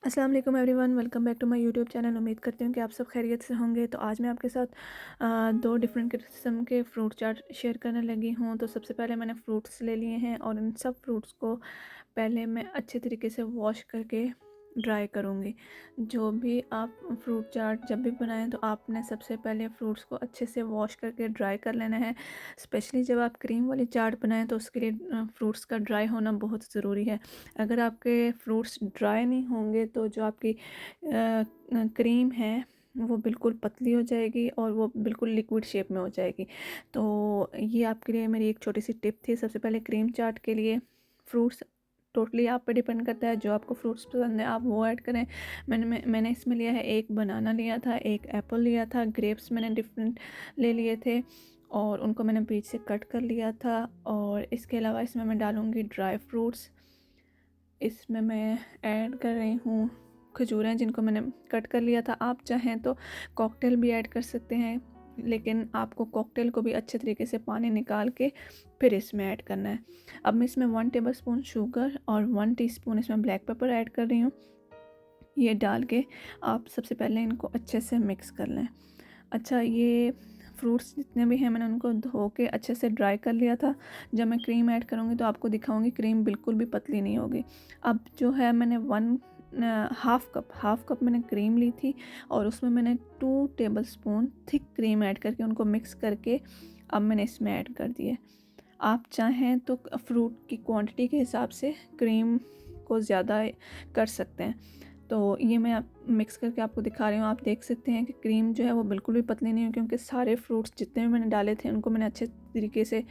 अस्सलाम वालेकुम everyone, welcome back to my YouTube channel. उम्मीद करती हूँ कि आप सब खैरियत से होंगे। तो आज मैं आपके साथ दो डिफरेंट किस्म के फ्रूट चाट शेयर करने लगी हूँ। तो सबसे पहले मैंने फ्रूट्स ले लिए हैं और इन सब फ्रूट्स को पहले मैं अच्छे तरीके से वॉश करके ड्राई करूँगी। जो भी आप फ्रूट चाट जब भी बनाएं तो आपने सबसे पहले फ्रूट्स को अच्छे से वॉश करके ड्राई कर लेना है। स्पेशली जब आप क्रीम वाली चाट बनाएं तो उसके लिए फ्रूट्स का ड्राई होना बहुत ज़रूरी है। अगर आपके फ्रूट्स ड्राई नहीं होंगे तो जो आपकी क्रीम है वो बिल्कुल पतली हो जाएगी और वो बिल्कुल लिक्विड शेप में हो जाएगी। तो ये आपके लिए मेरी एक छोटी सी टिप थी। सबसे पहले क्रीम चाट के लिए फ्रूट्स टोटली आप पे डिपेंड करता है, जो आपको फ्रूट्स पसंद है आप वो ऐड करें। मैंने इसमें लिया है, एक बनाना लिया था, एक एप्पल लिया था, ग्रेप्स मैंने डिफरेंट ले लिए थे और उनको मैंने बीच से कट कर लिया था। और इसके अलावा इसमें मैं डालूँगी ड्राई फ्रूट्स। इसमें मैं ऐड कर रही हूँ खजूरें जिनको मैंने कट कर लिया था। आप चाहें तो कॉकटेल भी ऐड कर सकते हैं, लेकिन आपको कॉकटेल को भी अच्छे तरीके से पानी निकाल के फिर इसमें ऐड करना है। अब मैं इसमें 1 टेबलस्पून शुगर और 1 टीस्पून इसमें ब्लैक पेपर ऐड कर रही हूँ। ये डाल के आप सबसे पहले इनको अच्छे से मिक्स कर लें। अच्छा, ये फ्रूट्स जितने भी हैं मैंने उनको धो के अच्छे से ड्राई कर लिया था। जब मैं क्रीम ऐड करूँगी तो आपको दिखाऊंगी क्रीम बिल्कुल भी पतली नहीं होगी। अब जो है मैंने हाफ़ कप मैंने क्रीम ली थी और उसमें मैंने 2 टेबलस्पून थिक क्रीम ऐड करके उनको मिक्स करके अब मैंने इसमें ऐड कर दिए। आप चाहें तो फ्रूट की क्वांटिटी के हिसाब से क्रीम को ज़्यादा कर सकते हैं। तो ये मैं मिक्स करके आपको दिखा रही हूँ। आप देख सकते हैं कि क्रीम जो है वो बिल्कुल भी पतली नहीं है, क्योंकि सारे फ्रूट्स जितने भी मैंने डाले थे उनको मैंने अच्छे तरीके से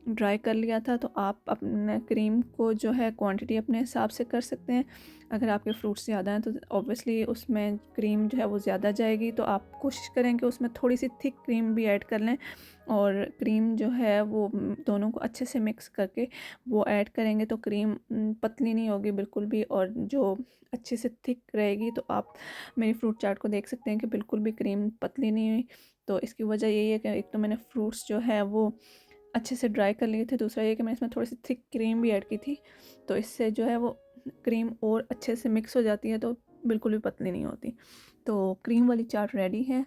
ड्राई कर लिया था। तो आप अपने क्रीम को जो है क्वांटिटी अपने हिसाब से कर सकते हैं। अगर आपके फ्रूट्स ज़्यादा हैं तो ऑब्वियसली उसमें क्रीम जो है वो ज़्यादा जाएगी। तो आप कोशिश करें कि उसमें थोड़ी सी थिक क्रीम भी ऐड कर लें और क्रीम जो है वो दोनों को अच्छे से मिक्स करके वो ऐड करेंगे तो क्रीम पतली नहीं होगी बिल्कुल भी, और जो अच्छे से थिक रहेगी। तो आप मेरी फ्रूट चाट को देख सकते हैं कि बिल्कुल भी क्रीम पतली नहीं हुई। तो इसकी वजह यही है कि एक तो मैंने फ्रूट्स जो है वो अच्छे से ड्राई कर लिए थे, दूसरा ये कि मैंने इसमें थोड़ी सी थिक क्रीम भी ऐड की थी। तो इससे जो है वो क्रीम और अच्छे से मिक्स हो जाती है, तो बिल्कुल भी पतली नहीं होती। तो क्रीम वाली चाट रेडी है।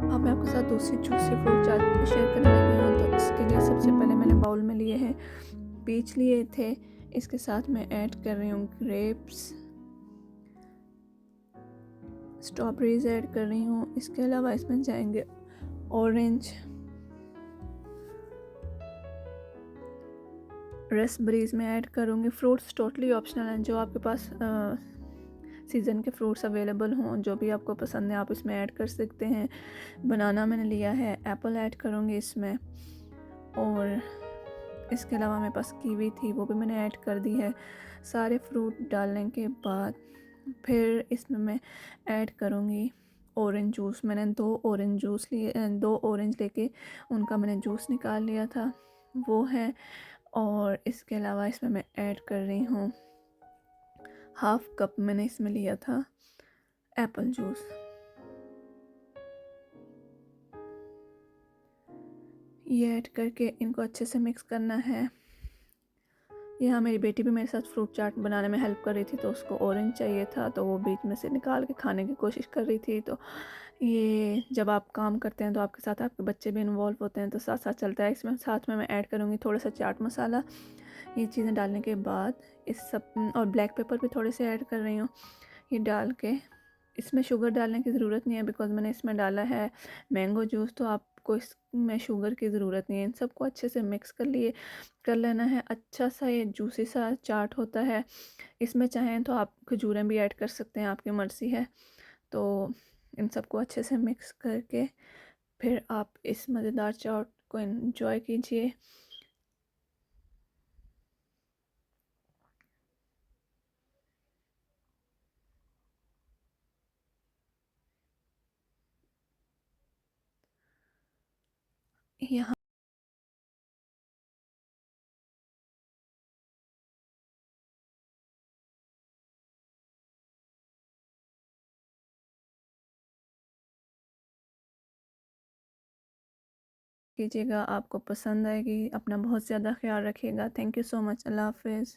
अब मैं आपके साथ दूसरी जूसी फ्रूट चाट शेयर करने लगी हूँ। तो इसके लिए सबसे पहले मैंने बाउल में लिए हैं पीच लिए थे। इसके साथ मैं ऐड कर रही हूँ ग्रेप्स, स्ट्रॉबेरीज ऐड कर रही हूँ। इसके अलावा इसमें जाएंगे ऑरेंज, रसबेरीज़ मैं ऐड करूँगी। फ्रूट्स टोटली ऑप्शनल हैं, जो आपके पास सीज़न के फ्रूट्स अवेलेबल हों, जो भी आपको पसंद है आप इसमें ऐड कर सकते हैं। बनाना मैंने लिया है, एप्पल ऐड करूँगी इसमें, और इसके अलावा मेरे पास कीवी थी, वो भी मैंने ऐड कर दी है। सारे फ्रूट डालने के बाद फिर इसमें मैं ऐड करूँगी ऑरेंज जूस। मैंने 2 ऑरेंज लेके उनका मैंने जूस निकाल लिया था, वो है। और इसके अलावा इसमें मैं ऐड कर रही हूँ 1/2 कप मैंने इसमें लिया था एप्पल जूस। ये ऐड करके इनको अच्छे से मिक्स करना है। यहाँ मेरी बेटी भी मेरे साथ फ्रूट चाट बनाने में हेल्प कर रही थी, तो उसको ऑरेंज चाहिए था, तो वो बीच में से निकाल के खाने की कोशिश कर रही थी। तो ये जब आप काम करते हैं तो आपके साथ आपके बच्चे भी इन्वॉल्व होते हैं, तो साथ साथ चलता है। इसमें साथ में मैं ऐड करूँगी थोड़ा सा चाट मसाला। ये चीज़ें डालने के बाद इस सब, और ब्लैक पेपर भी थोड़े से ऐड कर रही हूँ। ये डाल के इसमें शुगर डालने की ज़रूरत नहीं है, बिकॉज़ मैंने इसमें डाला है मैंगो जूस, तो आपको इसमें शुगर की ज़रूरत नहीं है। इन सबको अच्छे से मिक्स कर लेना है। अच्छा सा ये जूसी सा चाट होता है। इसमें चाहें तो आप खजूरें भी ऐड कर सकते हैं, आपकी मर्ज़ी है। तो इन सबको अच्छे से मिक्स करके फिर आप इस मज़ेदार चाट को एंजॉय कीजिए। यहाँ कीजिएगा, आपको पसंद आएगी। अपना बहुत ज़्यादा ख्याल रखिएगा। Thank you so much. अल्लाह हाफ़िज़।